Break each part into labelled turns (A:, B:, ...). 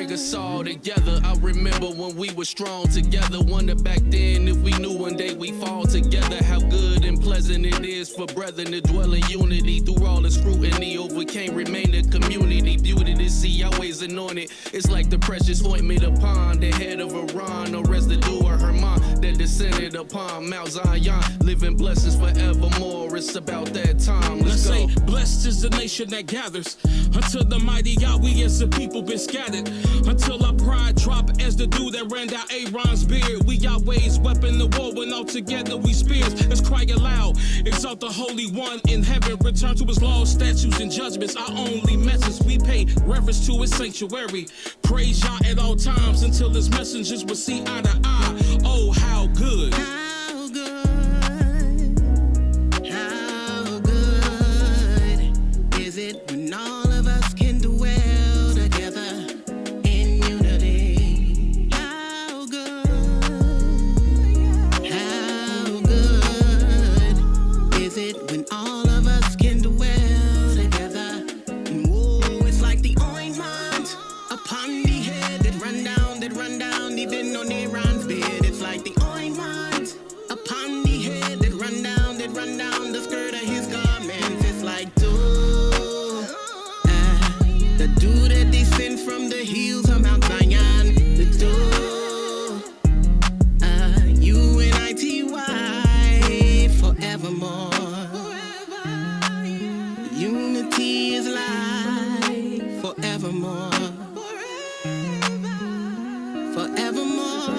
A: bring us all together. I remember when we were strong together. Wonder back then if we knew one day we fall together. How good and pleasant it is for brethren to dwell in unity. Through all the scrutiny, overcame, remain the community. Beauty to see, always anointed. It's like the precious ointment upon the head of Iran, or residue of Hermon that descended upon Mount Zion. Living blessings forevermore. It's about that time. Let's go.
B: Say, blessed is the nation that gathers until the mighty YAHWEH as the people been scattered. Until our pride drop as the dude that ran down Aaron's beard. We YAHWEH's weapon of war when all together we spears. Let's cry aloud, exalt the Holy One in heaven. Return to his laws, statutes, and judgments. Our only message, we pay reverence to his sanctuary. Praise Yah at all times until his messengers will see eye to eye. Oh, how good.
C: How good, how good is it when all of us can dwell together in unity? How good is it when all of us can dwell together? Whoa, it's like the ointment upon the head that run down, even on Aaron's bed. It's like the ointment upon the head that run down the skirt of his garments. It's like the dew that descends from the hills of Mount Zion. The dew, UNITY forevermore. Unity is life forevermore. Forevermore.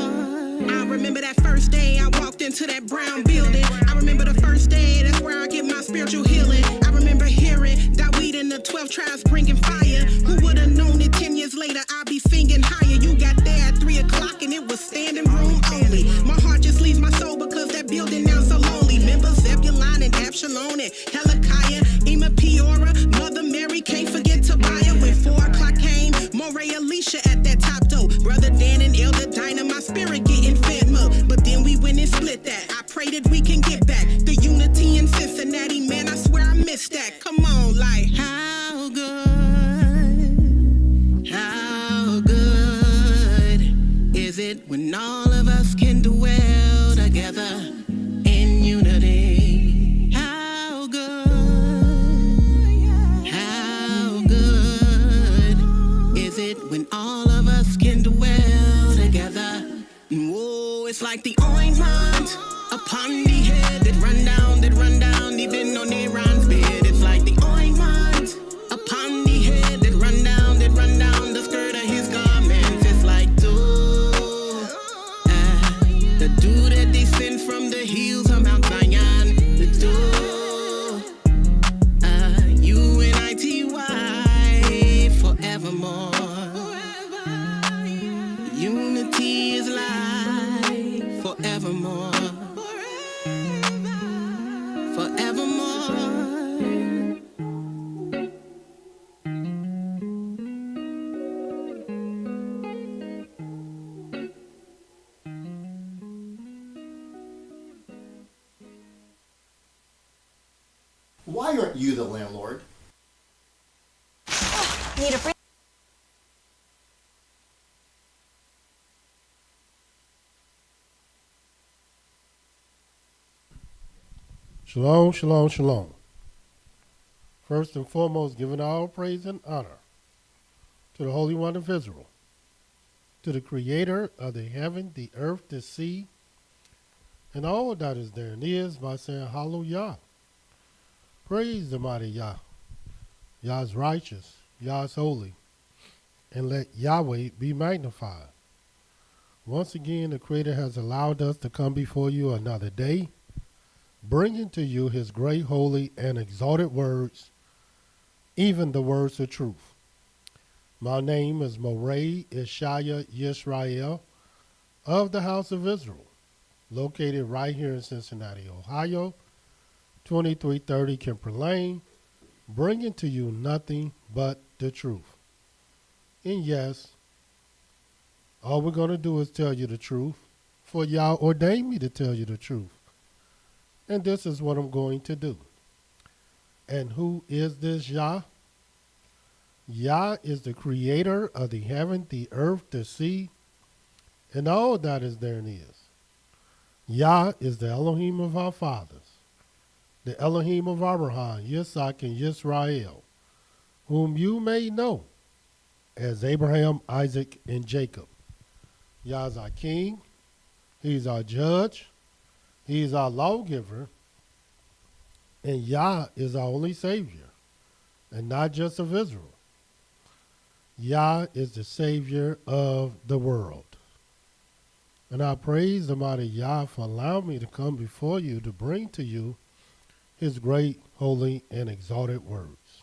C: I remember that first day I walked into that brown building. I remember the first day, that's where I get my spiritual healing. I remember hearing David and the 12 tribes bringing fire. Who would have known it 10 years later I'd be singing higher? You got there at 3 o'clock and it was standing room only. My heart just leaves my soul because that building now so lonely. Members Zebulon and Absalom and Hezekiah, Ema Peora, Mother Mary, can't forget Tobiah. When 4 o'clock came, Mowreh, Elesha at that top door. Brother Dan and Elder Dinah, my spirit getting fed more. But then we went and split that. I pray that we can get back the unity in Cincinnati, man. I swear I missed that. Come on, like how good is it when all of us can dwell together in unity? How good is it when all of us can dwell together? Whoa, it's like the ointment upon the head that run down, even on Aaron's bed. It's like the ointment upon the head that run down the skirt of his garments. It's like the dew that descends from the hills of Mount Zion. The dew, UNITY forevermore. Unity is life forevermore. Forevermore.
D: Why aren't you the landlord?
E: Need a free.
F: Shalom, shalom, shalom. First and foremost, giving all praise and honor to the Holy One of Israel, to the Creator of the heaven, the earth, the sea, and all that is there and is, by saying HaleluYAH. Praise the mighty Yah. Yah is righteous, Yah is holy, and let YAHWEH be magnified. Once again, the Creator has allowed us to come before you another day, bringing to you his great, holy, and exalted words, even the words of truth. My name is Mowreh, IshiYAH, YisraEL, of the house of Israel, located right here in Cincinnati, Ohio, 2330 Kemper Lane, bringing to you nothing but the truth. And yes, all we're going to do is tell you the truth, for Yah ordained me to tell you the truth. And this is what I'm going to do. And who is this Yah? Yah is the creator of the heaven, the earth, the sea, and all that is therein is. Yah is the Elohim of our fathers, the Elohim of Abraham, Issac, and YisraEL, whom you may know as Abraham, Isaac, and Jacob. Yah is our king. He's our judge. He's our lawgiver. And Yah is our only Savior, and not just of Israel. Yah is the Savior of the world. And I praise the mighty Yah for allowing me to come before you to bring to you his great, holy, and exalted words.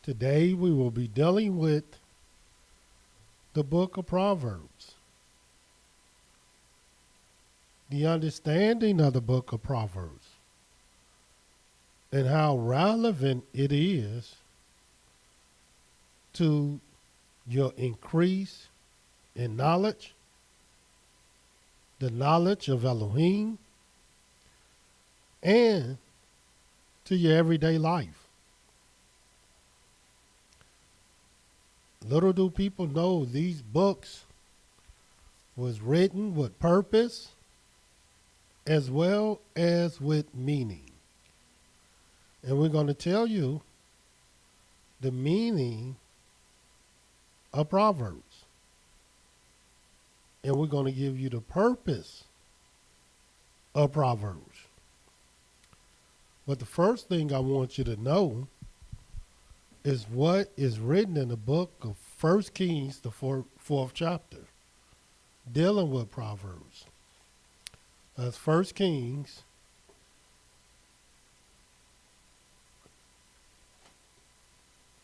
F: Today we will be dealing with the book of Proverbs. The understanding of the book of Proverbs and how relevant it is to your increase in knowledge, the knowledge of Elohim, and to your everyday life. Little do people know these books was written with purpose as well as with meaning. And we're going to tell you the meaning of Proverbs. And we're going to give you the purpose of Proverbs. But the first thing I want you to know is what is written in the book of 1 Kings, the fourth chapter, dealing with Proverbs. That's 1 Kings,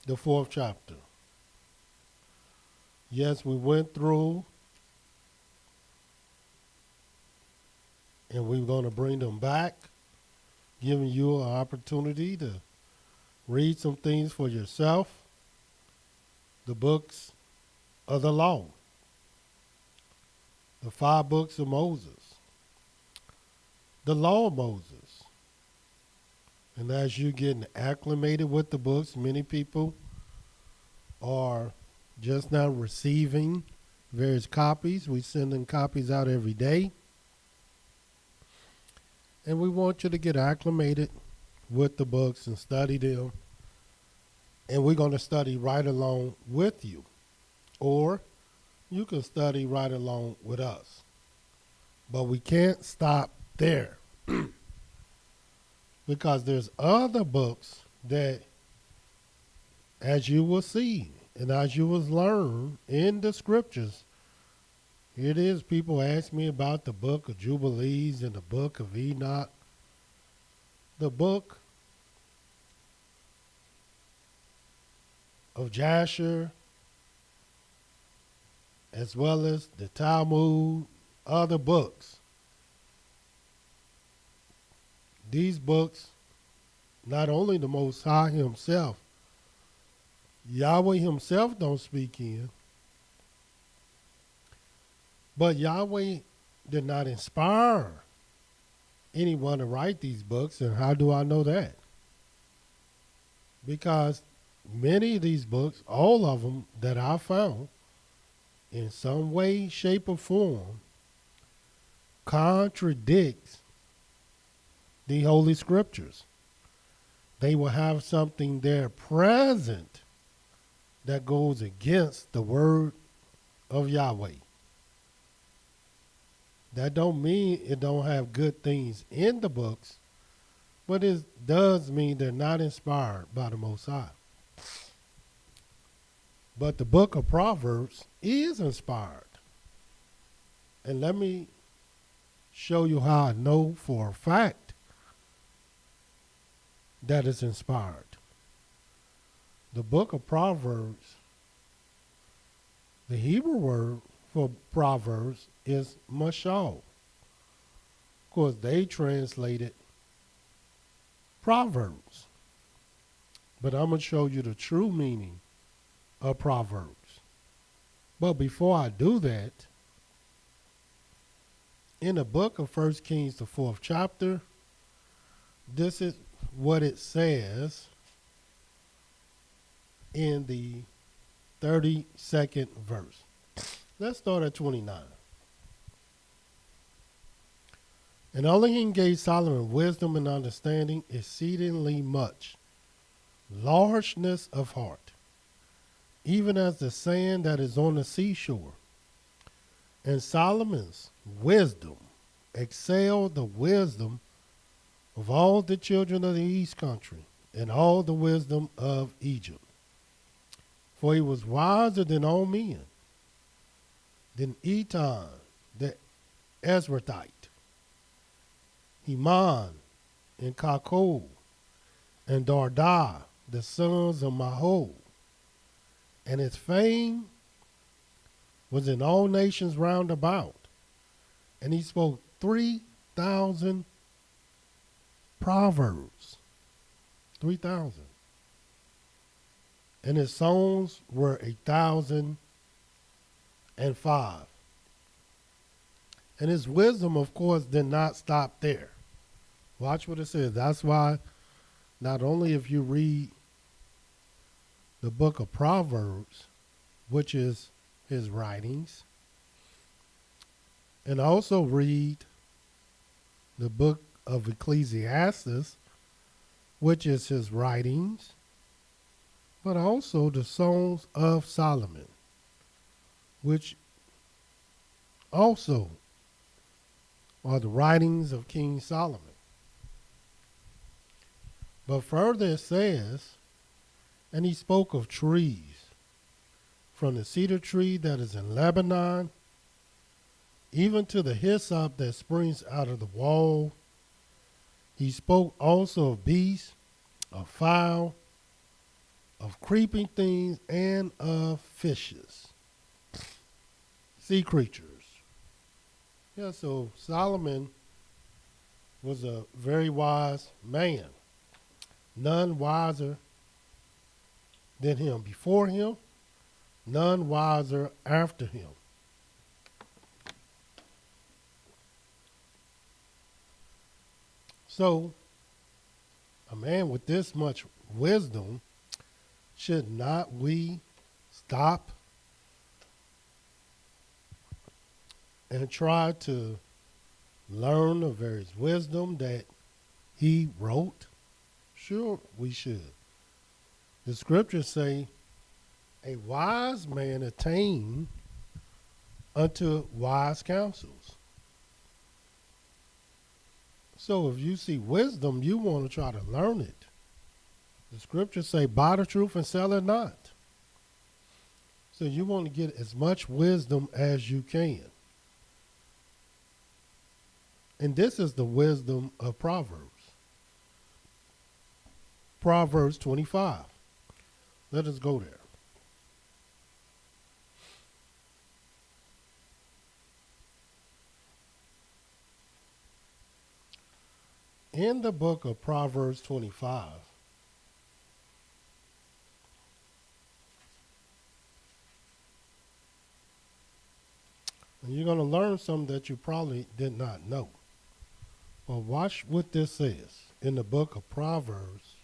F: the fourth chapter. Yes, we went through, and we're going to bring them back, giving you an opportunity to read some things for yourself. The books of the law, the 5 books of Moses, the law of Moses. And as you're getting acclimated with the books, many people are just now receiving various copies. We send them copies out every day. And we want you to get acclimated with the books and study them. And we're going to study right along with you. Or you can study right along with us. But we can't stop there. Because there's other books that, as you will see, and as you will learn in the scriptures, here it is. People ask me about the book of Jubilees and the book of Enoch. The book of Jasher, as well as the Talmud, other books. These books, not only the Most High himself, Yahweh himself don't speak in, but Yahweh did not inspire anyone to write these books. And how do I know that? Because many of these books, all of them that I found, in some way, shape, or form, contradicts the Holy Scriptures. They will have something there present that goes against the word of Yahweh. That don't mean it don't have good things in the books, but it does mean they're not inspired by the Most High. But the book of Proverbs is inspired. And let me show you how I know for a fact that it's inspired. The book of Proverbs, the Hebrew word for Proverbs is mashal. Of course, they translated Proverbs. But I'm going to show you the true meaning of Proverbs. But before I do that, in the book of 1 Kings, the 4th chapter, this is what it says in the 32nd verse. Let's start at 29. And Elohim gave Solomon wisdom and understanding exceedingly much, largeness of heart, even as the sand that is on the seashore. And Solomon's wisdom excelled the wisdom of all the children of the east country and all the wisdom of Egypt. For he was wiser than all men, than Etan the Ezrathite, Heman and Kakol, and Darda, the sons of Mahol. And his fame was in all nations round about. And he spoke 3,000 proverbs. 3,000. And his songs were 1,005. And his wisdom, of course, did not stop there. Watch what it says. That's why not only if you read the book of Proverbs, which is his writings, and also read the book of Ecclesiastes, which is his writings, but also the Songs of Solomon, which also are the writings of King Solomon. But further it says, and he spoke of trees, from the cedar tree that is in Lebanon, even to the hyssop that springs out of the wall. He spoke also of beasts, of fowl, of creeping things, and of fishes, sea creatures. Yeah, so Solomon was a very wise man. None wiser than him before him, none wiser after him. So, a man with this much wisdom, should not we stop and try to learn the various wisdom that he wrote? Sure, we should. The scriptures say, a wise man attained unto wise counsels. So if you see wisdom, you want to try to learn it. The scriptures say, buy the truth and sell it not. So you want to get as much wisdom as you can. And this is the wisdom of Proverbs. Proverbs 25. Let us go there. In the book of Proverbs 25, and you're going to learn something that you probably did not know. Well, watch what this says in the book of Proverbs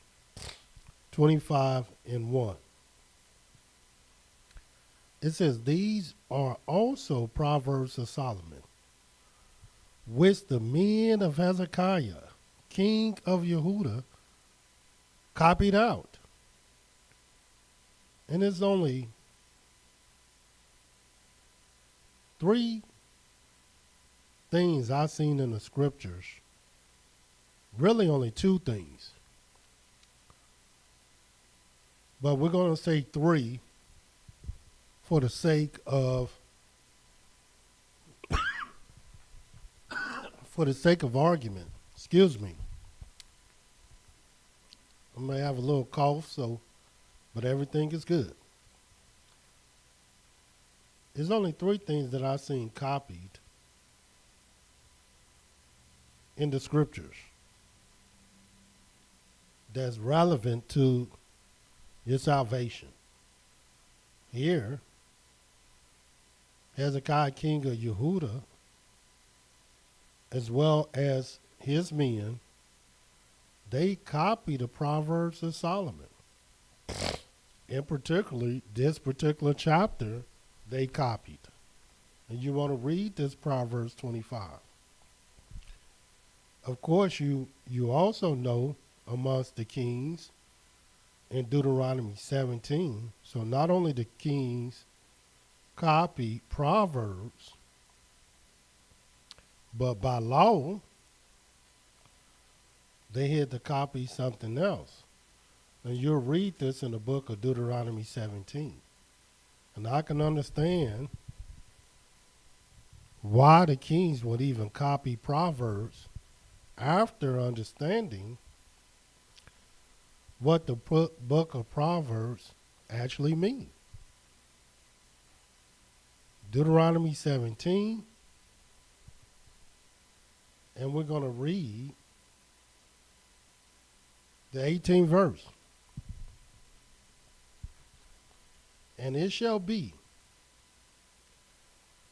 F: 25 and 1. It says, these are also Proverbs of Solomon, which the men of Hezekiah, king of Yehudah, copied out. And it's only 3 things I've seen in the scriptures. Really only 2 things. But we're going to say 3 for the sake of argument. Excuse me. I may have a little cough, but everything is good. There's only 3 things that I've seen copied in the scriptures that's relevant to your salvation. Here, Hezekiah, king of Yehudah, as well as his men, they copied the Proverbs of Solomon. and particularly this particular chapter, they copied. And you want to read this Proverbs 25. Of course, you also know amongst the kings in Deuteronomy 17. So not only the kings copy Proverbs, but by law, they had to copy something else. And you'll read this in the book of Deuteronomy 17. And I can understand why the kings would even copy Proverbs after understanding what the book of Proverbs actually means. Deuteronomy 17, and we're going to read the 18th verse. And it shall be,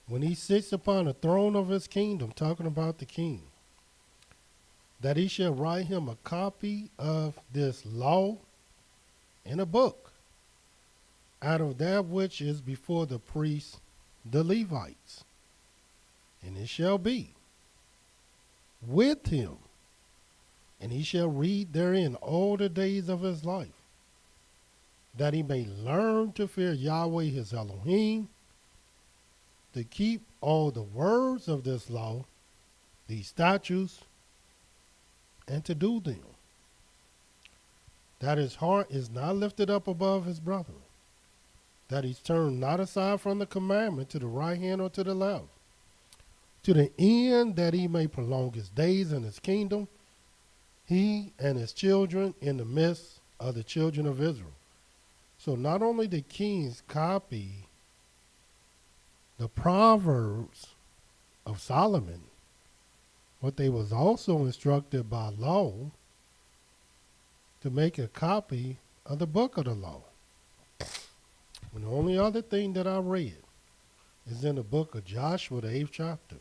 F: when he sits upon the throne of his kingdom, talking about the king, that he shall write him a copy of this law in a book, out of that which is before the priests, the Levites. And it shall be with him, and he shall read therein all the days of his life, that he may learn to fear Yahweh his Elohim, to keep all the words of this law, these statutes, and to do them, that his heart is not lifted up above his brother, that he's turned not aside from the commandment to the right hand or to the left, to the end that he may prolong his days in his kingdom, he and his children in the midst of the children of Israel. So not only the kings copy the Proverbs of Solomon, but they was also instructed by law to make a copy of the book of the law. And the only other thing that I read is in the book of Joshua, the 8th chapter.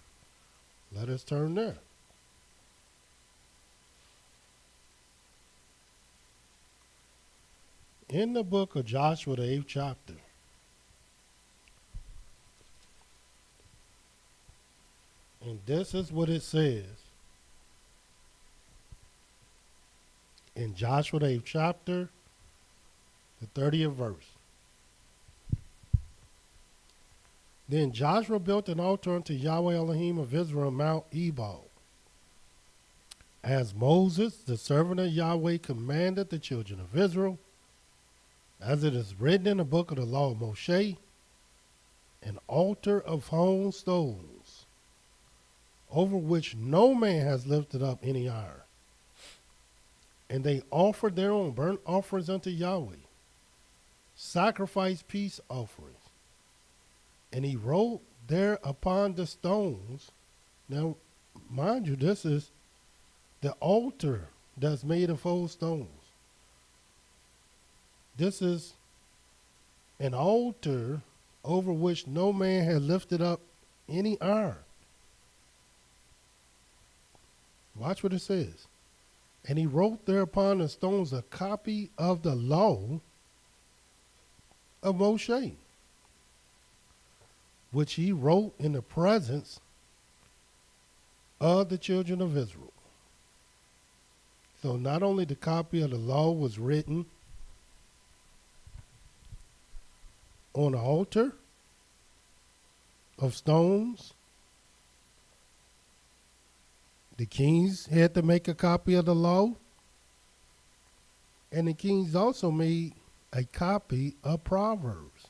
F: Let us turn there. In the book of Joshua, the 8th chapter, and this is what it says in Joshua, the 8th chapter, the 30th verse. Then Joshua built an altar unto Yahweh Elohim of Israel on Mount Ebal, as Moses, the servant of Yahweh, commanded the children of Israel, as it is written in the book of the law of Moshe, an altar of hewn stones, over which no man has lifted up any iron. And they offered their own burnt offerings unto Yahweh, sacrifice peace offerings. And he wrote there upon the stones. Now, mind you, this is the altar that's made of whole stones. This is an altar over which no man had lifted up any iron. Watch what it says. And he wrote there upon the stones a copy of the law of Moshe, which he wrote in the presence of the children of Israel. So not only the copy of the law was written on an altar of stones, the kings had to make a copy of the law, and the kings also made a copy of Proverbs.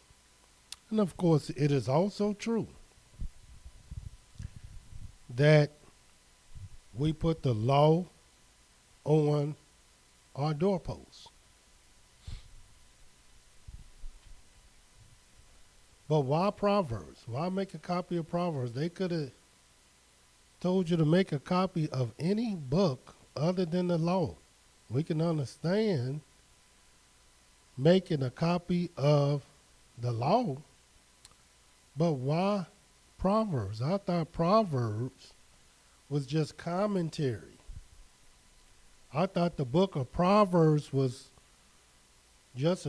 F: And of course, it is also true that we put the law on our doorposts. But why Proverbs? Why make a copy of Proverbs? They could have told you to make a copy of any book other than the law. We can understand making a copy of the law, but why Proverbs? I thought Proverbs was just commentary. I thought the book of Proverbs was just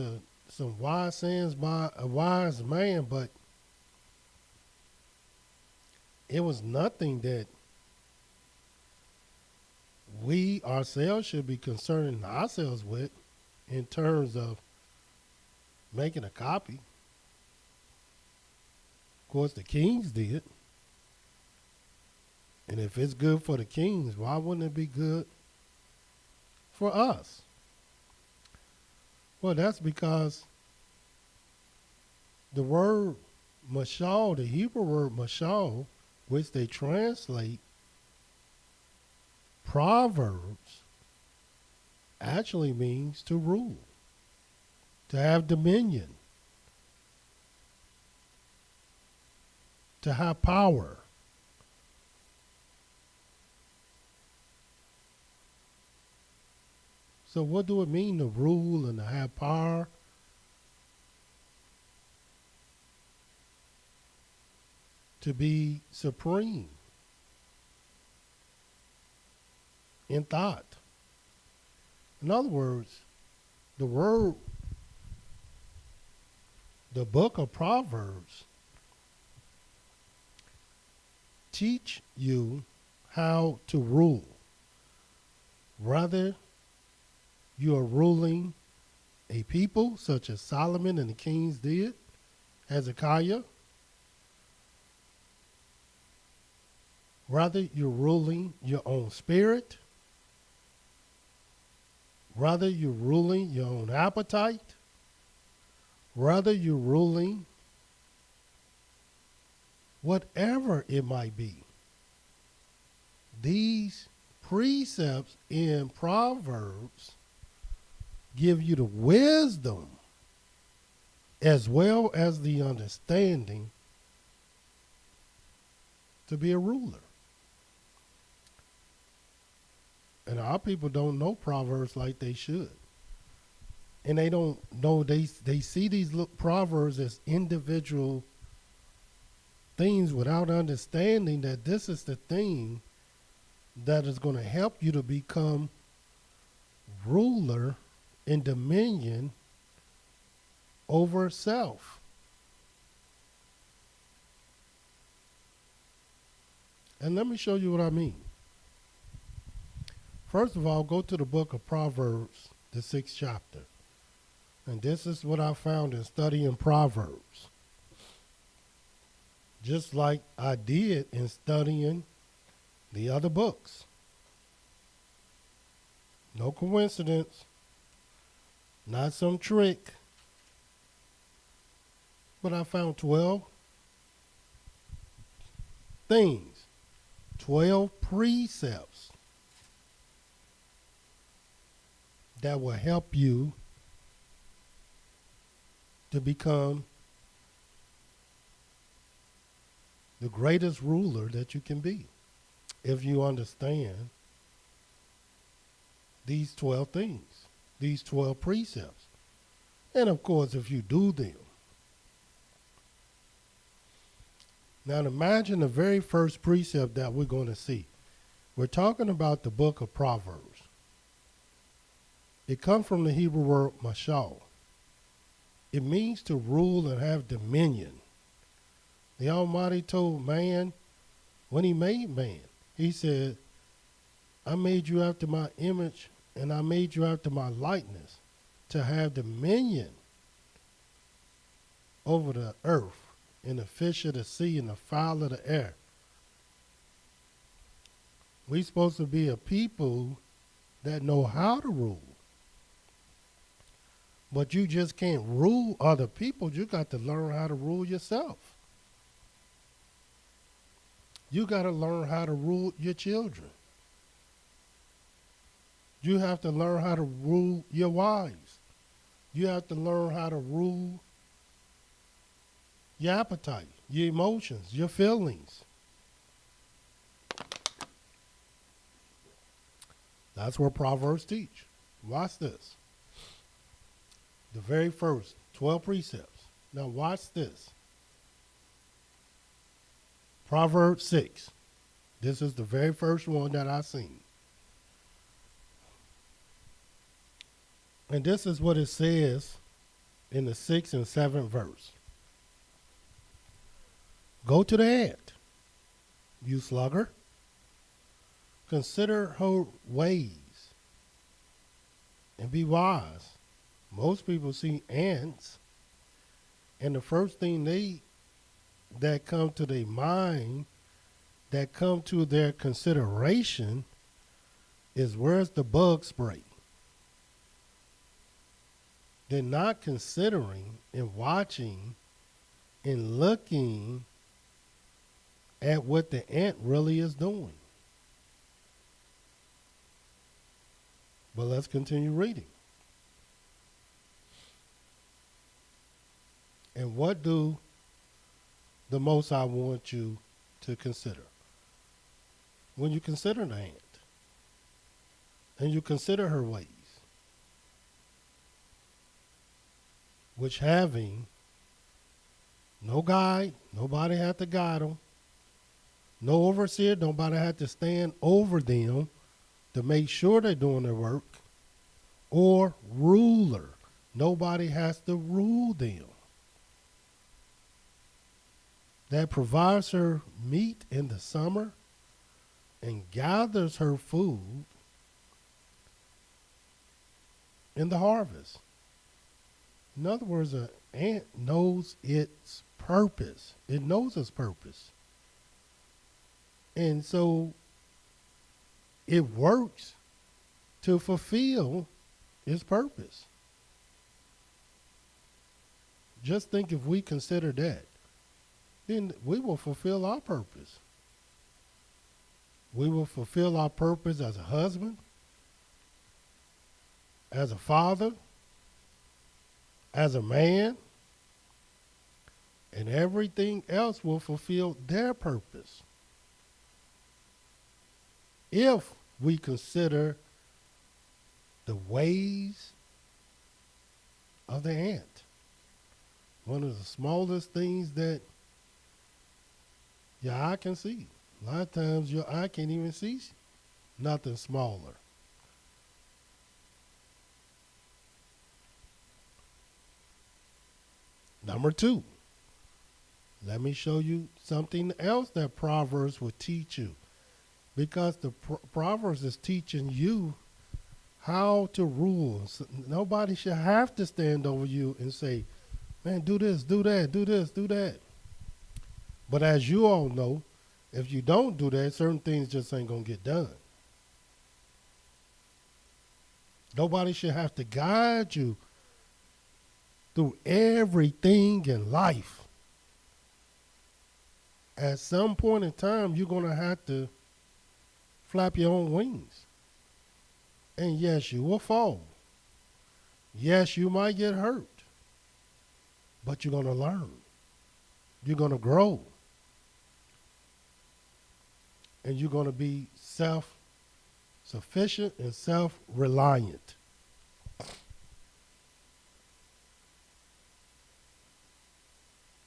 F: some wise sayings by a wise man, but it was nothing that we ourselves should be concerning ourselves with in terms of making a copy. Of course, the kings did. And if it's good for the kings, why wouldn't it be good for us? Well, that's because the word mashal, the Hebrew word mashal, which they translate Proverbs, actually means to rule, to have dominion, to have power. So what do it mean to rule and to have power? To be supreme in thought. In other words, the book of Proverbs teach you how to rule. Rather, you are ruling a people such as Solomon and the kings did, Hezekiah. Rather, you're ruling your own spirit. Rather, you're ruling your own appetite. Rather, you're ruling whatever it might be. These precepts in Proverbs give you the wisdom as well as the understanding to be a ruler. And our people don't know Proverbs like they should. And they don't know, they see these Proverbs as individual things without understanding that this is the thing that is going to help you to become ruler in dominion over self. And let me show you what I mean. First of all, go to the book of Proverbs, the 6th chapter. And this is what I found in studying Proverbs. Just like I did in studying the other books. No coincidence. Not some trick. But I found 12 things. 12 precepts that will help you to become the greatest ruler that you can be if you understand these 12 things, these 12 precepts. And of course, if you do them. Now imagine the very first precept that we're going to see. We're talking about the book of Proverbs. It comes from the Hebrew word mashal. It means to rule and have dominion. The Almighty told man, when he made man, he said, I made you after my image and I made you after my likeness to have dominion over the earth and the fish of the sea and the fowl of the air. We're supposed to be a people that know how to rule. But you just can't rule other people. You got to learn how to rule yourself. You got to learn how to rule your children. You have to learn how to rule your wives. You have to learn how to rule your appetite, your emotions, your feelings. That's what Proverbs teach. Watch this. The very first 12 precepts. Now watch this. Proverbs 6. This is the very first one that I seen. And this is what it says in the 6th and 7th verse. Go to the ant, you sluggard. Consider her ways and be wise. Most people see ants, and the first thing that come to their mind, that come to their consideration, is where's the bug spray? They're not considering and watching and looking at what the ant really is doing. But let's continue reading. And what do the Most High want you to consider? When you consider the ant and you consider her ways, which having no guide, nobody had to guide them, no overseer, nobody had to stand over them to make sure they're doing their work, or ruler, nobody has to rule them, that provides her meat in the summer and gathers her food in the harvest. In other words, an ant knows its purpose. It knows its purpose. And so it works to fulfill its purpose. Just think if we consider that, then we will fulfill our purpose. We will fulfill our purpose as a husband, as a father, as a man, and everything else will fulfill their purpose. If we consider the ways of the ant, one of the smallest things that your eye can see. A lot of times your eye can't even see nothing smaller. Number 2, let me show you something else that Proverbs will teach you. Because the Proverbs is teaching you how to rule. So nobody should have to stand over you and say, man, do this, do that, do this, do that. But as you all know, if you don't do that, certain things just ain't going to get done. Nobody should have to guide you through everything in life. At some point in time, you're going to have to flap your own wings. And yes, you will fall. Yes, you might get hurt. But you're going to learn. You're going to grow. And you're going to be self-sufficient and self-reliant.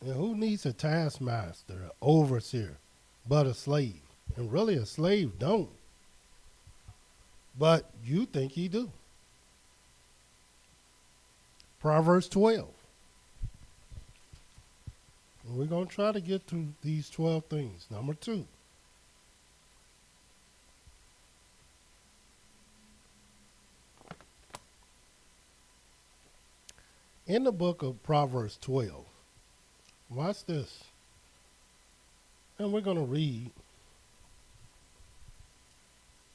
F: And who needs a taskmaster, an overseer, but a slave? And really a slave don't. But you think he do. Proverbs 12. And we're going to try to get to these 12 things. Number 2. In the book of Proverbs 12, watch this. And we're going to read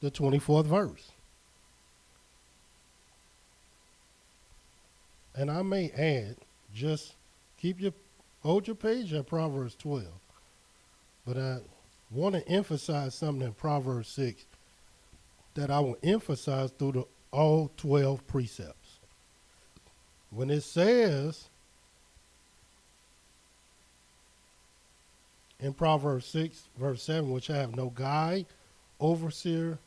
F: the 24th verse. And I may add, just hold your page at Proverbs 12. But I want to emphasize something in Proverbs 6 that I will emphasize through all 12 precepts. When it says in Proverbs 6, verse 7, which I have no guide, overseer,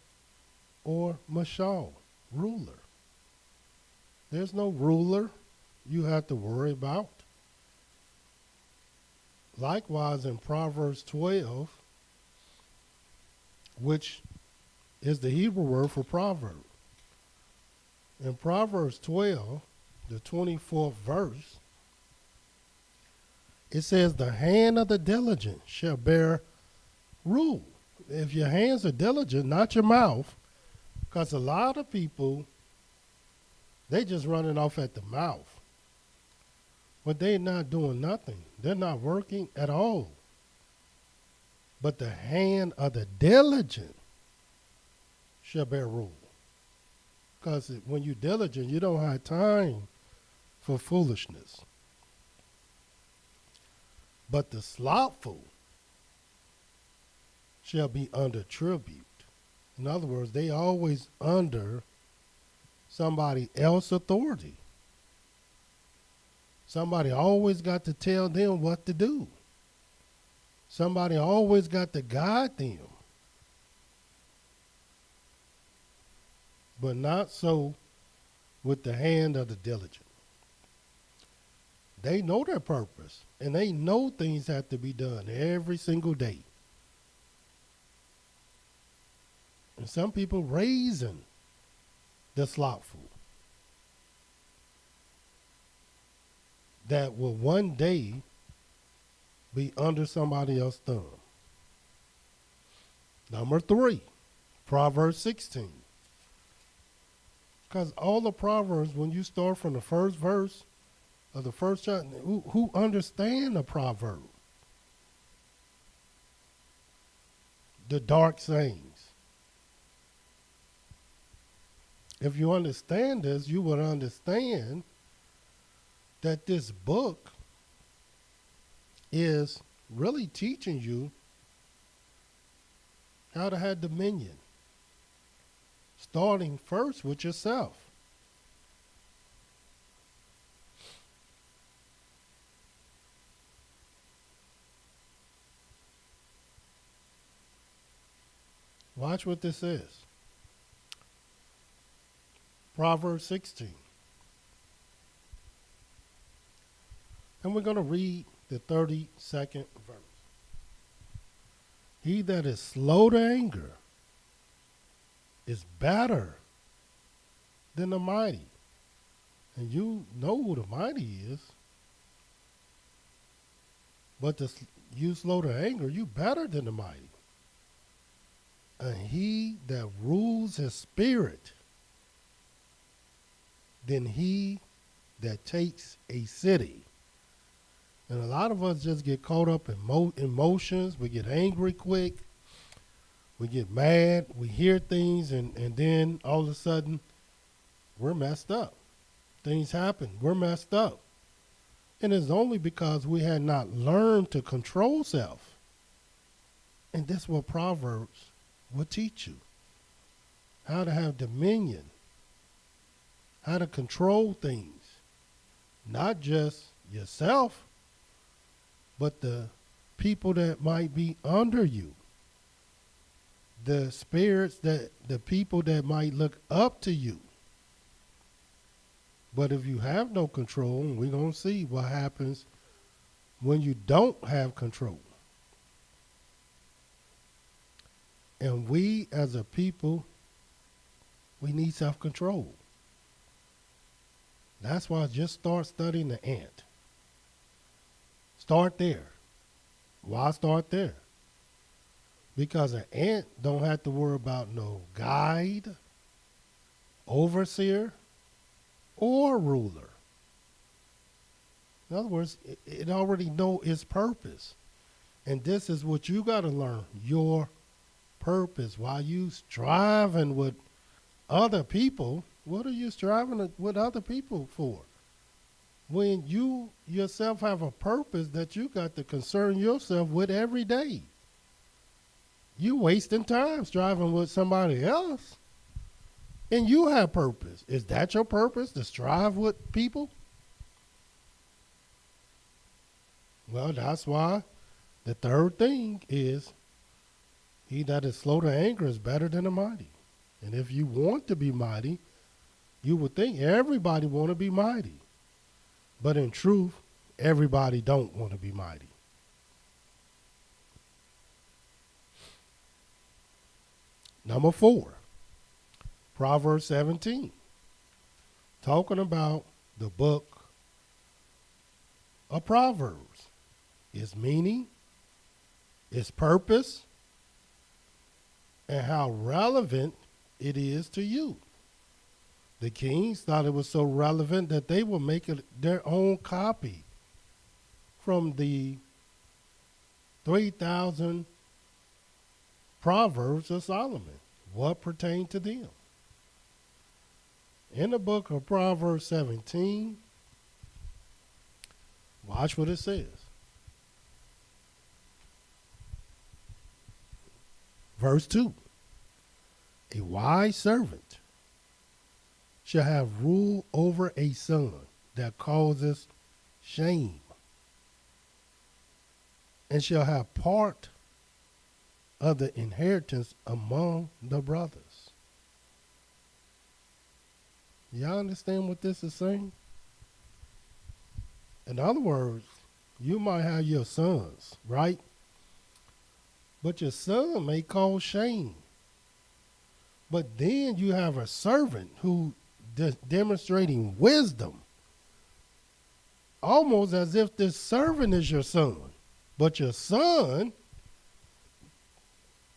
F: or mashal, ruler. There's no ruler you have to worry about. Likewise, in Proverbs 12, which is the Hebrew word for proverb. In Proverbs 12, the 24th verse, it says, the hand of the diligent shall bear rule. If your hands are diligent, not your mouth, because a lot of people, they just running off at the mouth. But they're not doing nothing. They're not working at all. But the hand of the diligent shall bear rule. Because when you're diligent, you don't have time for foolishness. But the slothful shall be under tribute. In other words, they always under somebody else's authority. Somebody always got to tell them what to do. Somebody always got to guide them. But not so with the hand of the diligent. They know their purpose, and they know things have to be done every single day. And some people raising the slothful that will one day be under somebody else's thumb. Number 3, Proverbs 16. Because all the Proverbs, when you start from the first verse of the first chapter, who understand the proverb? The dark sayings. If you understand this, you would understand that this book is really teaching you how to have dominion, starting first with yourself. Watch what this is. Proverbs 16. And we're going to read the 32nd verse. He that is slow to anger is better than the mighty. And you know who the mighty is. But you slow to anger, you better than the mighty. And he that rules his spirit than he that takes a city. And a lot of us just get caught up in emotions. We get angry quick. We get mad. We hear things, and then all of a sudden, we're messed up. Things happen. We're messed up. And it's only because we had not learned to control self. And that's what Proverbs will teach you. How to have dominion. How to control things. Not just yourself, but the people that might be under you. The spirits the people that might look up to you. But if you have no control, we're going to see what happens when you don't have control. And we as a people, we need self-control. That's why I just start studying the ant. Start there. Why start there? Because an ant don't have to worry about no guide, overseer, or ruler. In other words, it already know its purpose. And this is what you got to learn, your purpose. While you striving with other people, what are you striving with other people for? When you yourself have a purpose that you got to concern yourself with every day. You wasting time striving with somebody else. And you have purpose. Is that your purpose, to strive with people? Well, that's why the third thing is, he that is slow to anger is better than the mighty. And if you want to be mighty, you would think everybody want to be mighty. But in truth, everybody don't want to be mighty. Number 4, Proverbs 17. Talking about the book of Proverbs, its meaning, its purpose, and how relevant it is to you. The kings thought it was so relevant that they would make it their own copy from the 3,000 Proverbs of Solomon, what pertained to them. In the book of Proverbs 17, watch what it says. Verse 2, a wise servant shall have rule over a son that causes shame, and shall have part of the inheritance among the brothers. Y'all understand what this is saying? In other words, you might have your sons, right? But your son may cause shame. But then you have a servant who demonstrating wisdom, almost as if this servant is your son. But your son,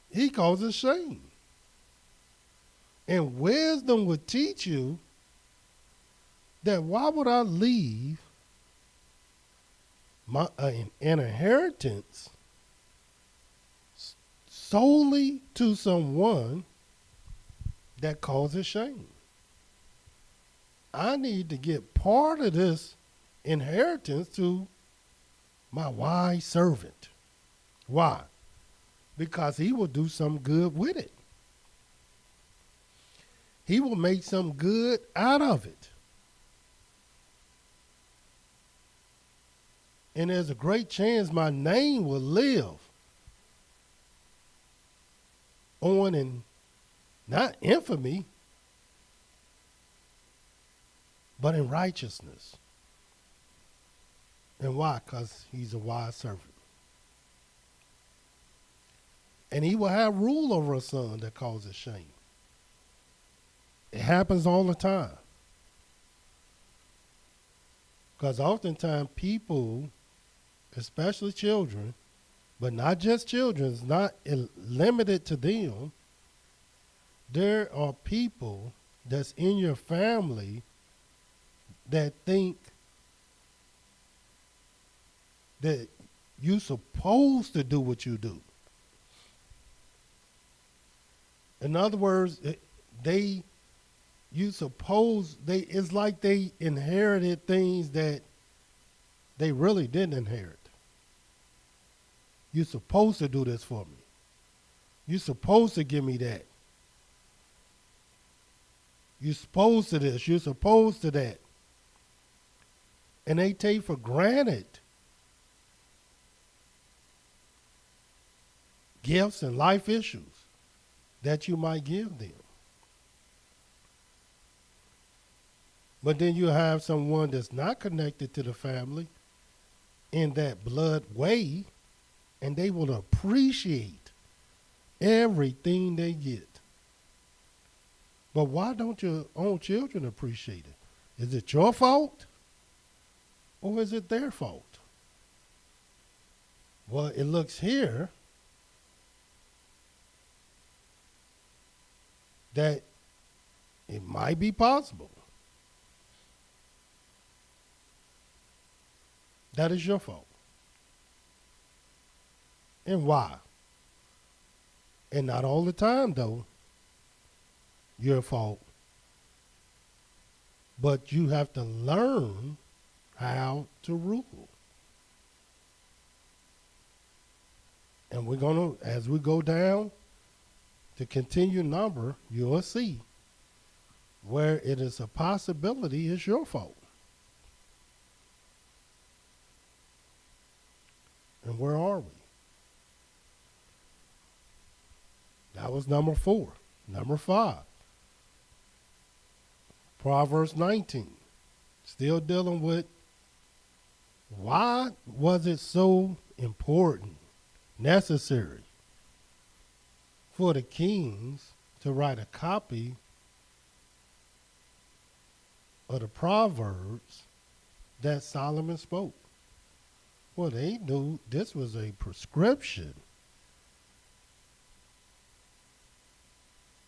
F: he causes shame. And wisdom would teach you that why would I leave an inheritance solely to someone that causes shame? I need to get part of this inheritance to my wise servant. Why? Because he will do some good with it. He will make some good out of it. And there's a great chance my name will live on in not infamy, but in righteousness. And why? Because he's a wise servant. And he will have rule over a son that causes shame. It happens all the time. Because oftentimes people, especially children, but not just children, it's not limited to them. There are people that's in your family that think that you're supposed to do what you do. In other words, it's like they inherited things that they really didn't inherit. You're supposed to do this for me. You're supposed to give me that. You're supposed to this. You're supposed to that. And they take for granted gifts and life issues that you might give them. But then you have someone that's not connected to the family in that blood way, and they will appreciate everything they get. But why don't your own children appreciate it? Is it your fault? Or is it their fault? Well, it looks here that it might be possible. That is your fault. And why? And not all the time, though, your fault. But you have to learn how to rule. And we're going to, as we go down to continue number, you'll see where it is a possibility it's your fault. And where are we? That was number 4. Number 5. Proverbs 19. Still dealing with why was it so important, necessary for the kings to write a copy of the Proverbs that Solomon spoke. Well, they knew this was a prescription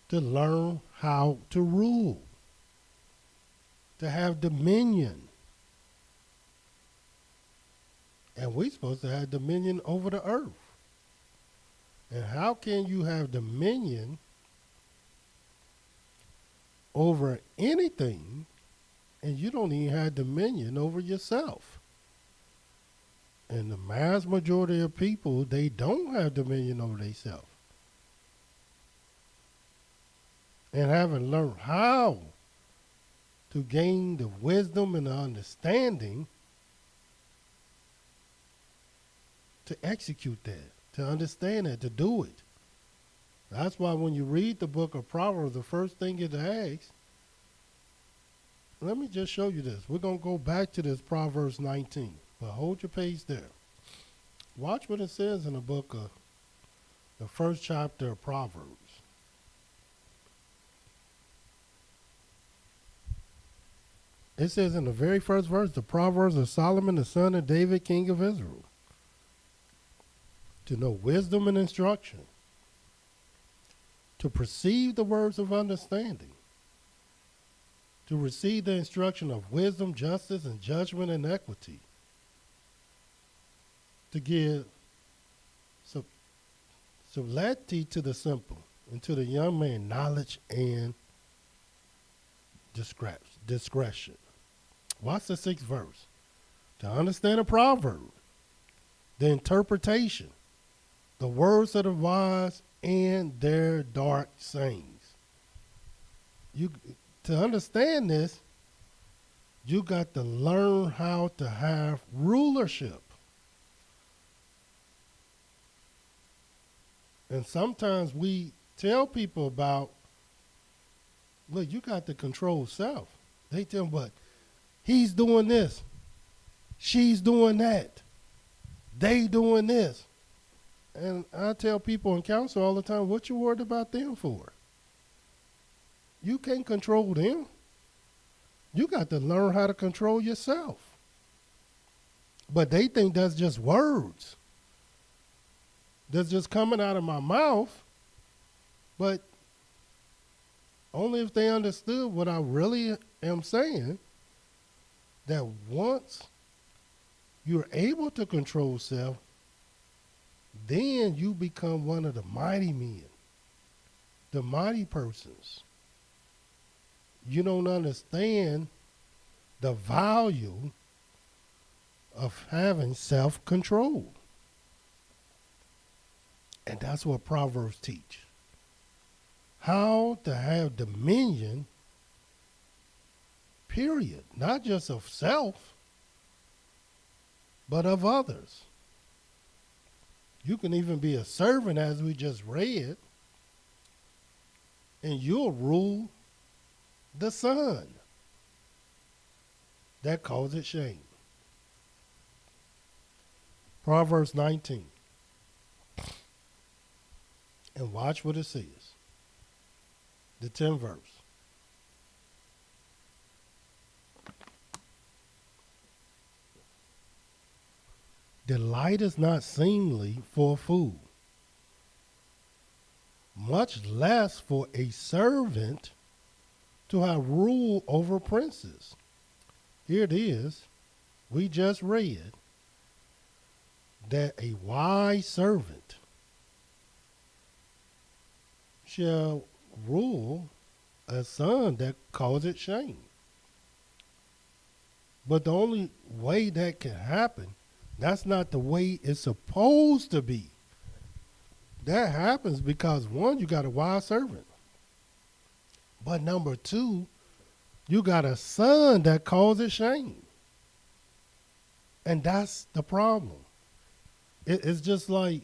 F: to learn how to rule, to have dominion. And we're supposed to have dominion over the earth. And how can you have dominion over anything and you don't even have dominion over yourself? And the mass majority of people, they don't have dominion over themselves. And having learned how to gain the wisdom and the understanding to execute that, to understand that, to do it. That's why when you read the book of Proverbs, the first thing is to ask, let me just show you this. We're going to go back to this Proverbs 19, but hold your page there. Watch what it says in the book of the first chapter of Proverbs. It says in the very first verse, the Proverbs of Solomon, the son of David, king of Israel, to know wisdom and instruction, to perceive the words of understanding, to receive the instruction of wisdom, justice, and judgment and equity, to give subtlety to the simple, and to the young man knowledge and discretion. Watch the 6th verse. To understand a proverb, the interpretation, the words of the wise, and their dark sayings. To understand this, you got to learn how to have rulership. And sometimes we tell people about, look, you got to control self. They tell them, but he's doing this, she's doing that, they doing this. And I tell people in council all the time, what you worried about them for? You can't control them. You got to learn how to control yourself. But they think that's just words. That's just coming out of my mouth. But only if they understood what I really am saying, that once you're able to control self, then you become one of the mighty men, the mighty persons. You don't understand the value of having self-control. And that's what Proverbs teach. How to have dominion, period. Not just of self, but of others. You can even be a servant, as we just read, and you'll rule the son. That causes shame. Proverbs 19. And watch what it says. The 10th verse. Delight is not seemly for a fool, much less for a servant to have rule over princes. Here it is. We just read that a wise servant shall rule a son that causes shame. But the only way that can happen, that's not the way it's supposed to be. That happens because, one, you got a wise servant. But number two, you got a son that causes shame. And that's the problem. It's just like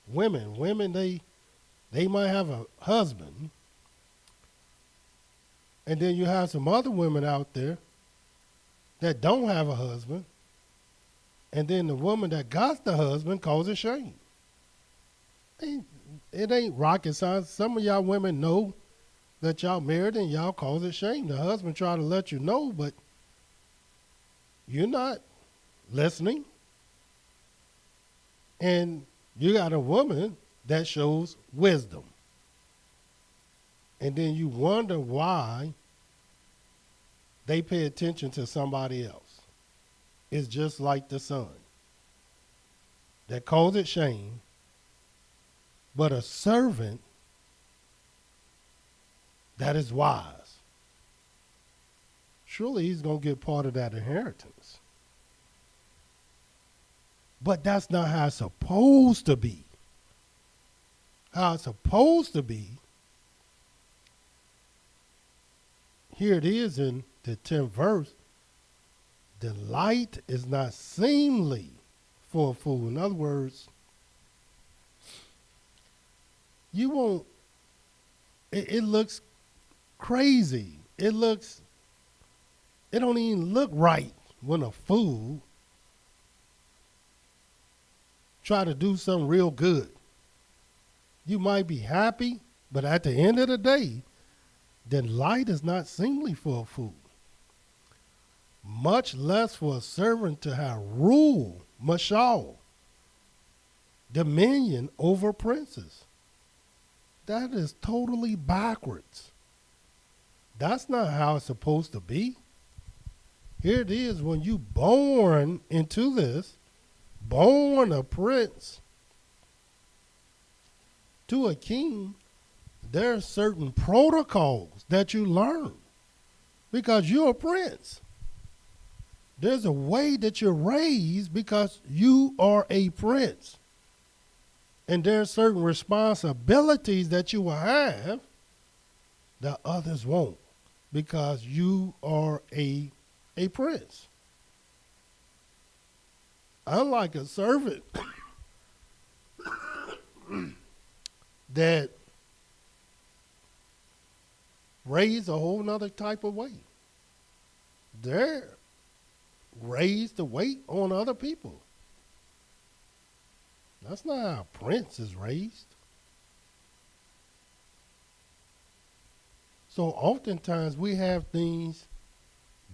F: women. Women, they might have a husband, and then you have some other women out there that don't have a husband, and then the woman that got the husband causes shame. It ain't rocket science. Some of y'all women know that y'all married and y'all cause it shame. The husband try to let you know, but you're not listening. And you got a woman that shows wisdom. And then you wonder why they pay attention to somebody else. It's just like the son that calls it shame, but a servant that is wise. Surely he's going to get part of that inheritance. But that's not how it's supposed to be. How it's supposed to be, here it is in the 10th verse, delight is not seemly for a fool. In other words, you won't, it looks crazy. It don't even look right when a fool try to do something real good. You might be happy, but at the end of the day, delight is not seemly for a fool. Much less for a servant to have rule, mashal, dominion over princes. That is totally backwards. That's not how it's supposed to be. Here it is, when you born into this, born a prince to a king, there are certain protocols that you learn because you're a prince. There's a way that you're raised because you are a prince. And there are certain responsibilities that you will have that others won't because you are a prince. Unlike a servant that raised a whole nother type of way. They're raised to wait on other people. That's not how a prince is raised. So oftentimes we have things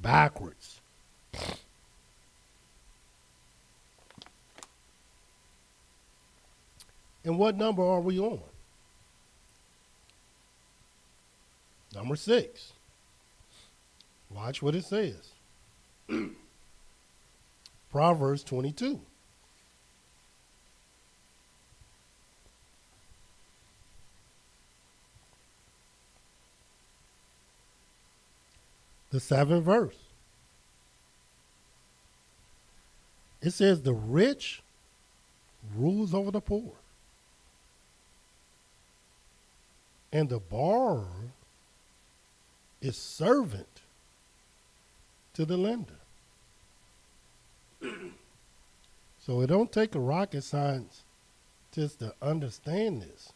F: backwards. And what number are we on? Number 6. Watch what it says. Proverbs 22. The 7th verse. It says, the rich rules over the poor, and the borrower is servant to the lender. So it don't take a rocket science just to understand this.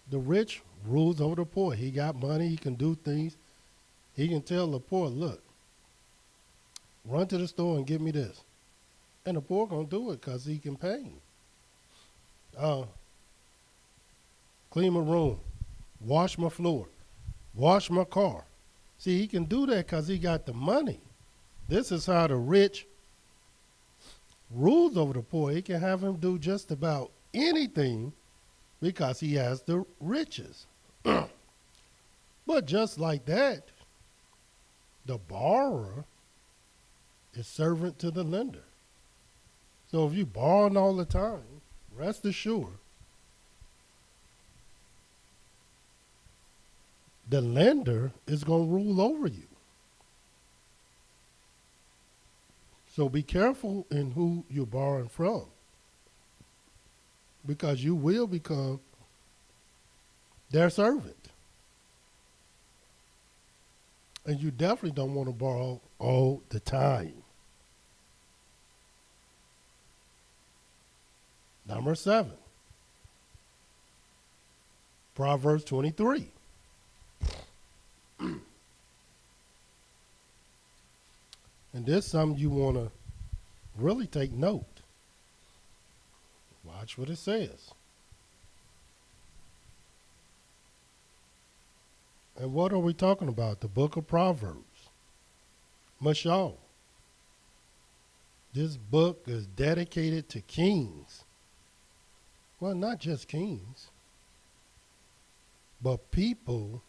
F: The rich rules over the poor. He got money. He can do things. He can tell the poor, look, run to the store and get me this. And the poor going to do it because he can pay him. Clean my room. Wash my floor. Wash my car. See, he can do that because he got the money. This is how the rich rules over the poor. He can have him do just about anything because he has the riches. But just like that, the borrower is servant to the lender. So if you borrowing all the time, rest assured, the lender is going to rule over you. So be careful in who you're borrowing from, because you will become their servant. And you definitely don't want to borrow all the time. Number 7. Proverbs 23. And this is something you want to really take note. Watch what it says. And what are we talking about? The book of Proverbs. Mashal. This book is dedicated to kings. Well, not just kings, but people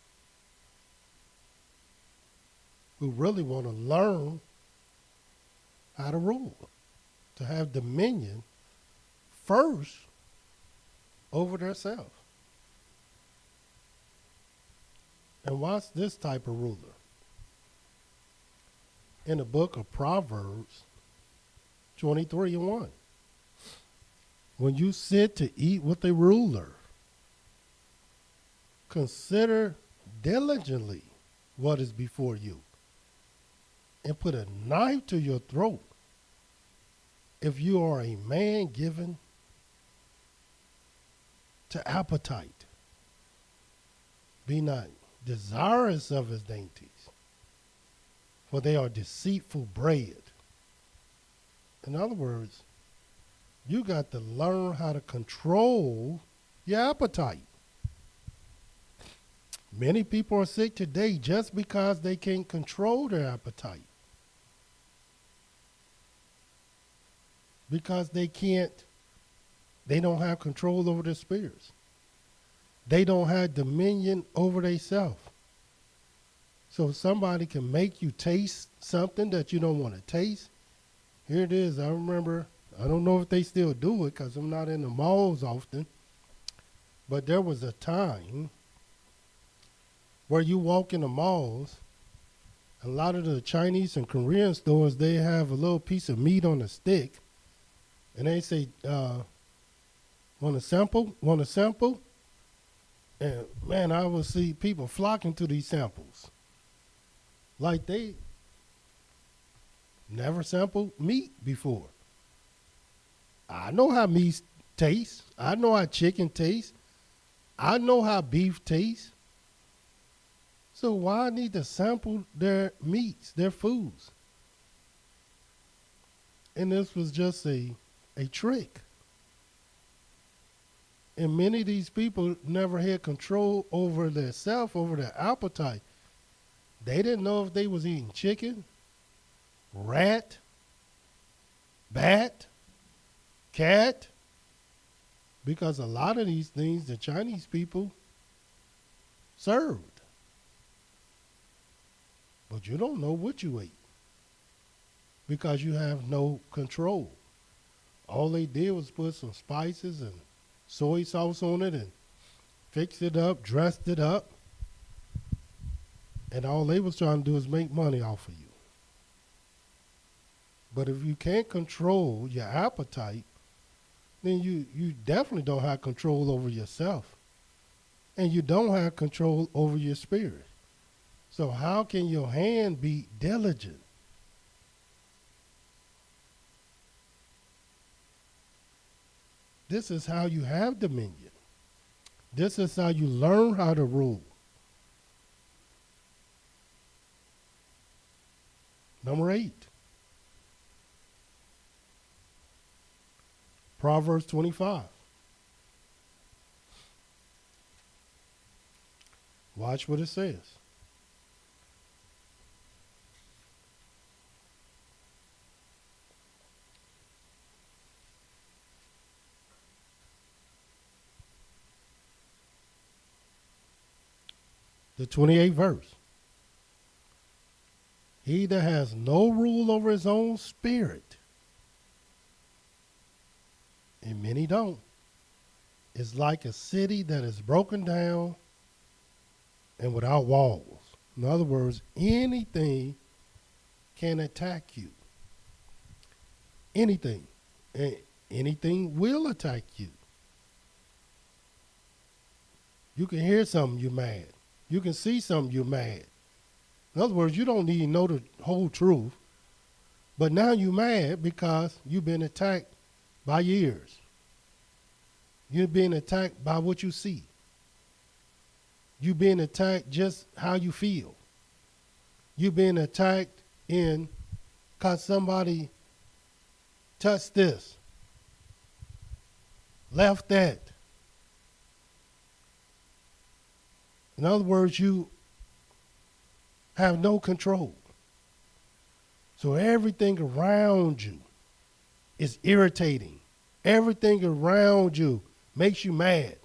F: who really want to learn how to rule, to have dominion first over themselves. And what's this type of ruler? In the book of Proverbs 23:1. When you sit to eat with a ruler, consider diligently what is before you, and put a knife to your throat if you are a man given to appetite. Be not desirous of his dainties, for they are deceitful bread. In other words, you got to learn how to control your appetite. Many people are sick today just because they can't control their appetite. Because they don't have control over their spirits. They don't have dominion over themselves. So somebody can make you taste something that you don't want to taste. Here it is. I remember, I don't know if they still do it because I'm not in the malls often, but there was a time where you walk in the malls, a lot of the Chinese and Korean stores, they have a little piece of meat on a stick, and they say, want a sample? Want a sample? And man, I would see people flocking to these samples. Like they never sampled meat before. I know how meat tastes. I know how chicken tastes. I know how beef tastes. So why I need to sample their meats, their foods? And this was just a trick. And many of these people never had control over their self, over their appetite. They didn't know if they was eating chicken, rat, bat, cat, because a lot of these things the Chinese people served. But you don't know what you ate because you have no control. All they did was put some spices and soy sauce on it and fixed it up, dressed it up. And all they was trying to do is make money off of you. But if you can't control your appetite, then you definitely don't have control over yourself. And you don't have control over your spirit. So how can your hand be diligent? This is how you have dominion. This is how you learn how to rule. Number 8. Proverbs 25. Watch what it says. The 28th verse. He that has no rule over his own spirit, and many don't, is like a city that is broken down and without walls. In other words, anything can attack you. Anything. And anything will attack you. You can hear something, you're mad. You can see something, you're mad. In other words, you don't need to know the whole truth. But now you're mad because you've been attacked by your ears. You're being attacked by what you see. You're being attacked just how you feel. You're being attacked because somebody touched this, left that. In other words, you have no control. So everything around you is irritating. Everything around you makes you mad.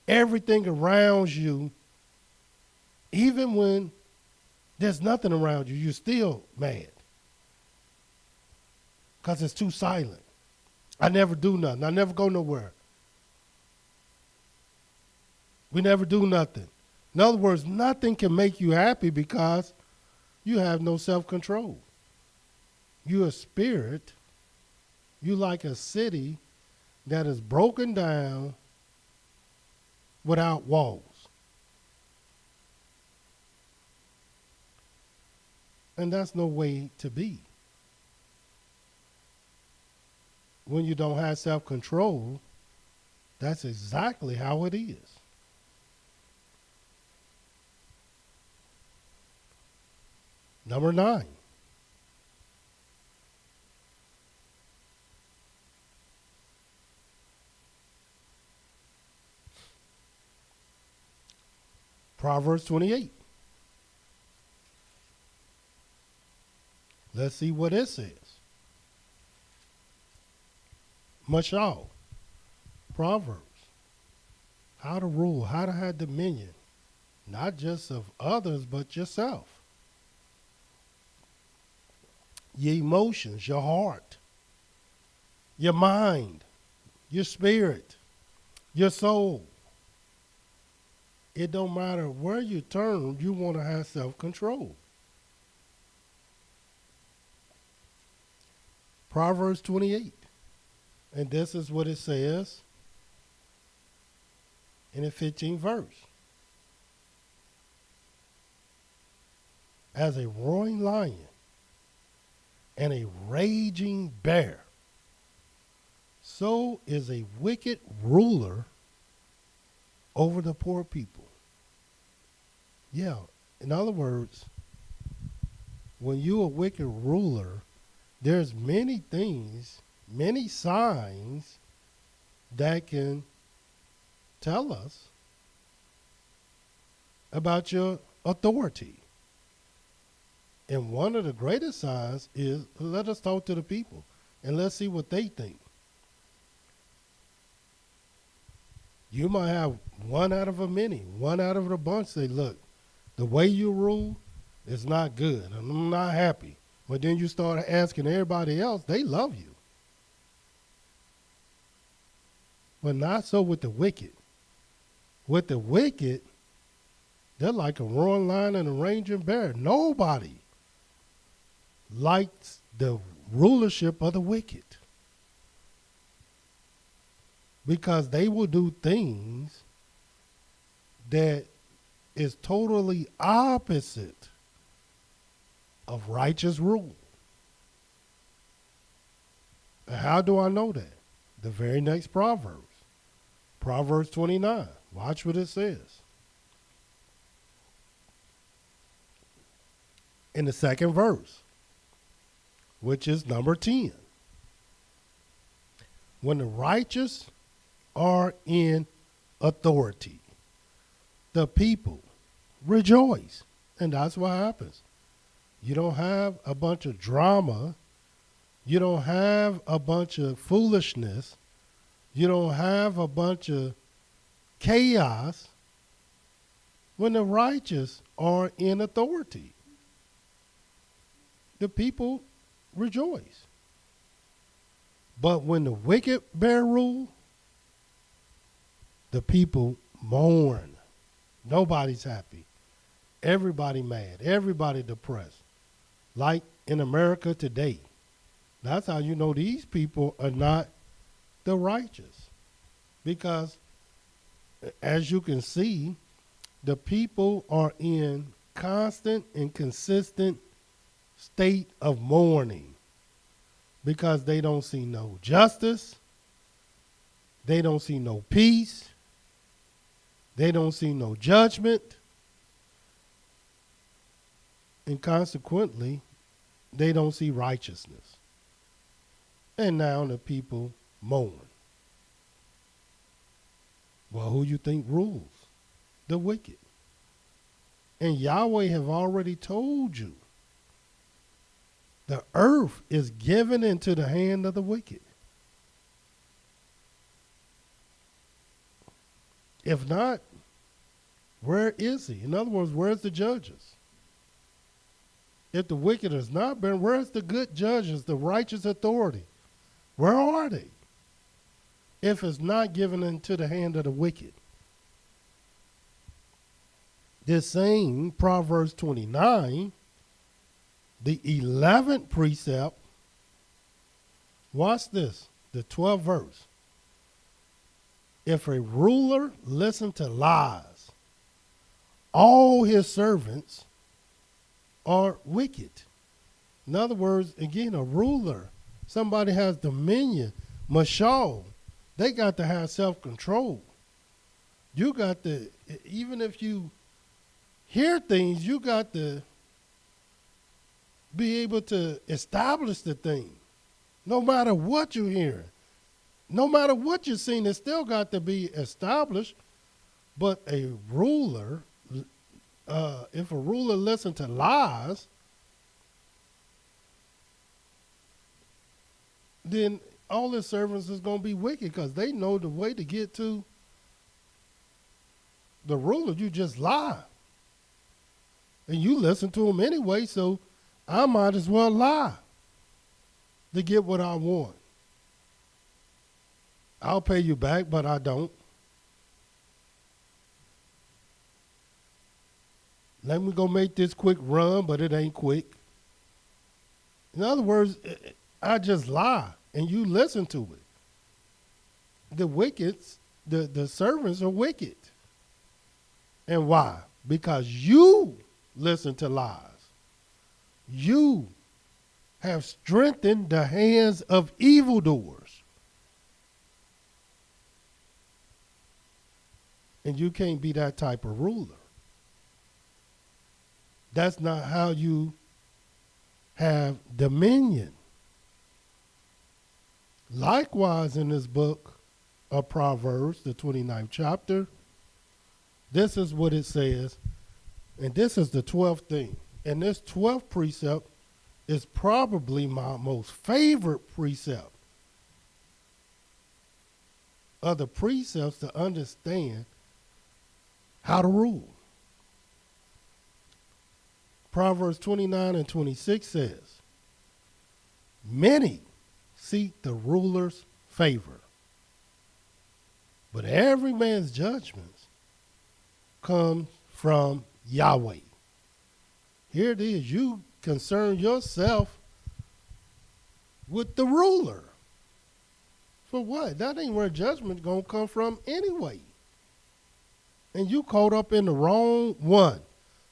F: Everything around you, even when there's nothing around you, you're still mad. Because it's too silent. I never do nothing. I never go nowhere. We never do nothing. In other words, nothing can make you happy because you have no self-control. You're a spirit. You like a city that is broken down without walls. And that's no way to be. When you don't have self-control, that's exactly how it is. Number 9. Proverbs 28. Let's see what it says. Mashal. Proverbs. How to rule, how to have dominion, not just of others, but yourself. Your emotions, your heart, your mind, your spirit, your soul. It don't matter where you turn, you want to have self-control. Proverbs 28. And this is what it says in the 15th verse. As a roaring lion and a raging bear, so is a wicked ruler over the poor people. Yeah, in other words, when you're a wicked ruler, there's many things, many signs that can tell us about your authority. And one of the greatest signs is, let us talk to the people and let's see what they think. You might have one out of a many, one out of a bunch say, look, the way you rule is not good. I'm not happy. But then you start asking everybody else, they love you. But not so with the wicked. With the wicked, they're like a roaring lion and a raging bear. Nobody likes the rulership of the wicked. Because they will do things that is totally opposite of righteous rule. And how do I know that? The very next Proverbs. Proverbs 29. Watch what it says. In the second verse, which is number 10. When the righteous are in authority, the people rejoice. And that's what happens. You don't have a bunch of drama. You don't have a bunch of foolishness. You don't have a bunch of chaos when the righteous are in authority. The people rejoice. But when the wicked bear rule, the people mourn. Nobody's happy. Everybody mad. Everybody depressed. Like in America today. That's how you know these people are not the righteous. Because as you can see, the people are in constant and consistent state of mourning. Because they don't see no justice. They don't see no peace. They don't see no judgment. And consequently, they don't see righteousness. And now the people mourn. Well, who you think rules? The wicked. And Yahweh have already told you the earth is given into the hand of the wicked. If not, where is he? In other words, where's the judges? If the wicked has not been, where's the good judges, the righteous authority? Where are they? If it's not given into the hand of the wicked. This same Proverbs 29, the 11th precept, watch this, the 12th verse. If a ruler listen to lies, all his servants are wicked. In other words, again, a ruler, somebody has dominion, mashal, they got to have self-control. You got to, even if you hear things, you got to be able to establish the thing. No matter what you're hearing, no matter what you're seeing, it still got to be established. But a ruler, if a ruler listens to lies, then all his servants is going to be wicked because they know the way to get to the ruler. You just lie. And you listen to him anyway, so I might as well lie to get what I want. I'll pay you back, but I don't. Let me go make this quick run, but it ain't quick. In other words, I just lie, and you listen to it. The wicked, the servants are wicked. And why? Because you listen to lies. You have strengthened the hands of evildoers. And you can't be that type of ruler. That's not how you have dominion. Likewise, in this book of Proverbs, the 29th chapter, this is what it says, and this is the 12th thing. And this 12th precept is probably my most favorite precept of the precepts to understand how to rule. Proverbs 29 and 26 says, many seek the ruler's favor, but every man's judgments come from Yahweh. Here it is. You concern yourself with the ruler. For what? That ain't where judgment's going to come from anyway. And you caught up in the wrong one,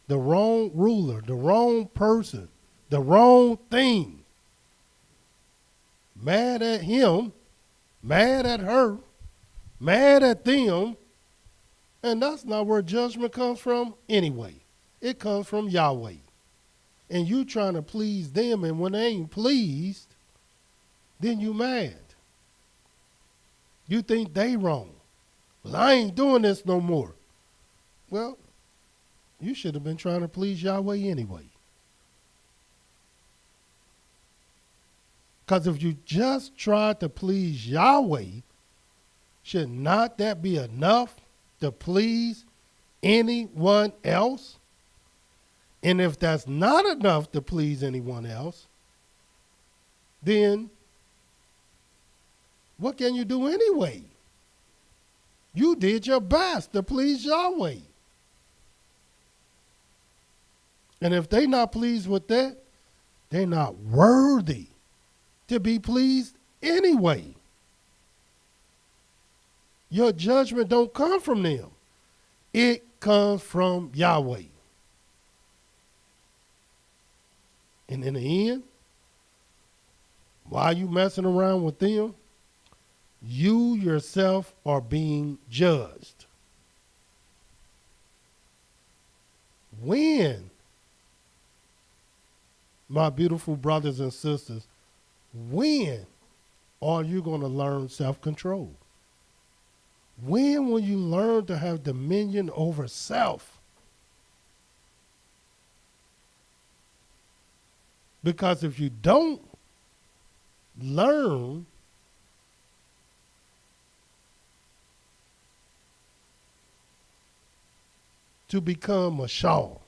F: the wrong ruler, the wrong person, the wrong thing. Mad at him, mad at her, mad at them. And that's not where judgment comes from anyway. It comes from Yahweh. And you trying to please them, and when they ain't pleased, then you mad. You think they wrong. Well, I ain't doing this no more. Well, you should have been trying to please Yahweh anyway. Because if you just tried to please Yahweh, should not that be enough to please anyone else? And if that's not enough to please anyone else, then what can you do anyway? You did your best to please Yahweh. And if they're not pleased with that, they're not worthy to be pleased anyway. Your judgment don't come from them. It comes from Yahweh. And in the end, while you messing around with them, you yourself are being judged. When, my beautiful brothers and sisters, when are you going to learn self-control? When will you learn to have dominion over self? Because if you don't learn to become a mashal,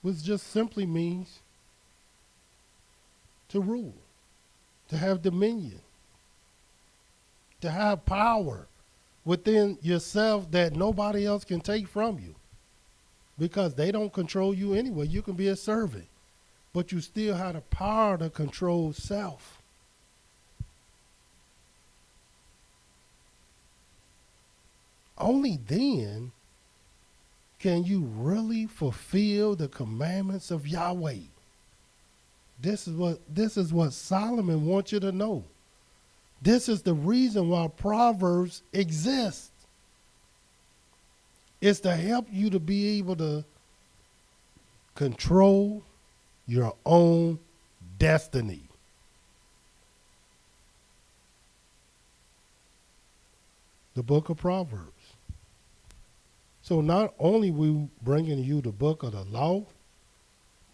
F: which just simply means to rule, to have dominion, to have power within yourself that nobody else can take from you, because they don't control you anyway. You can be a servant, but you still have the power to control self. Only then can you really fulfill the commandments of Yahweh. This is what Solomon wants you to know. This is the reason why Proverbs exist. It's to help you to be able to control your own destiny. The book of Proverbs. So not only we bringing you the book of the law,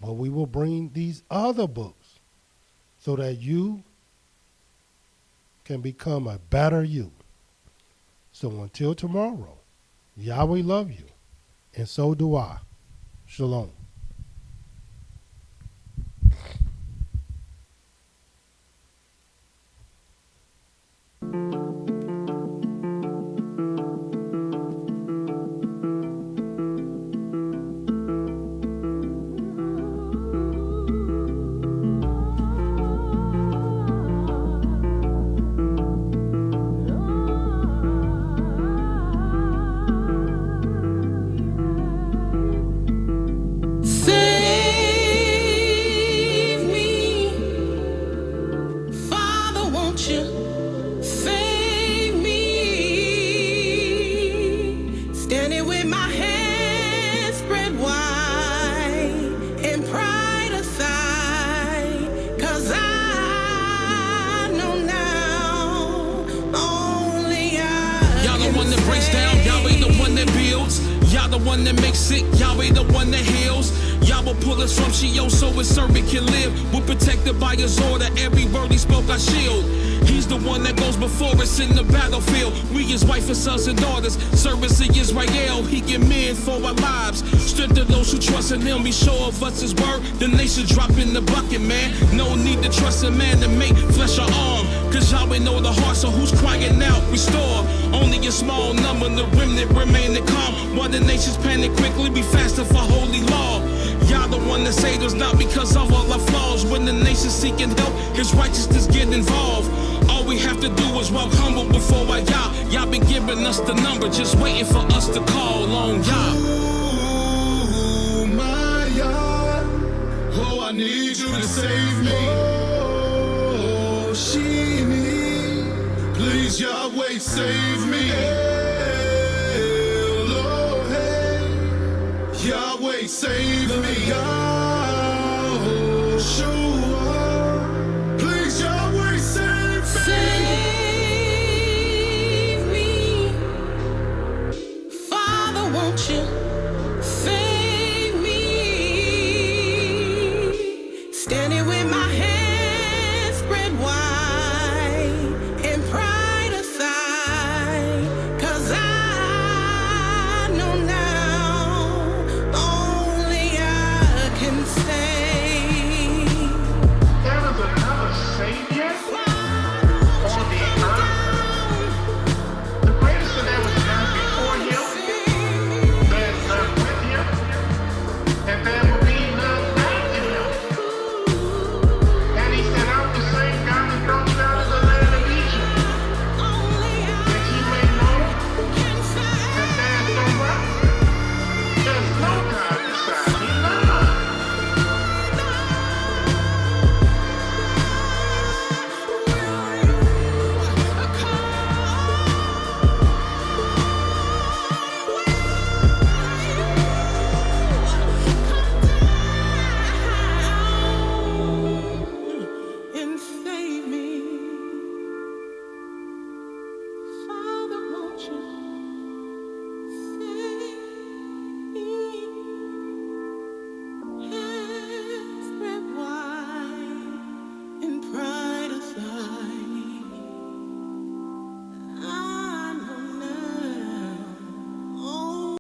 F: but we will bring these other books so that you can become a better you. So until tomorrow, Yahweh love you, and so do I. Shalom.
C: Save me, Father, won't you save me? Standing with my hands spread wide and pride aside, 'cause I know now only I
B: Y'all the
C: can
B: one that breaks down, Yahweh the one that builds. Y'all the one that makes sick, Yahweh the one that heals. Y'all will pull us from Sheol so his servant can live. We're protected by his order, every word he spoke I shield. He's the one that goes before us in the battlefield. We his wife and sons and daughters, service to YisraEL. He give men for our lives. Strength to those who trust in him. He show of us his word. The nation drop in the bucket, man. No need to trust a man to make flesh or arm. 'Cause Yahweh know the heart, so who's crying out? Restore. Only a small number, the remnant remain calm. While the nations panic quickly, be fasting for holy law. Y'all the one that saved us, not because of all our flaws. When the nation's seeking help, his righteousness get involved. All we have to do is walk humble before our Yah. Y'all been giving us the number, just waiting for us to call on Yah.
E: Ooh, my Yah. Oh, I need you to save me. Oh, she me. Please, Yahweh, save me. ELohim. Yahweh, save me. Oh, show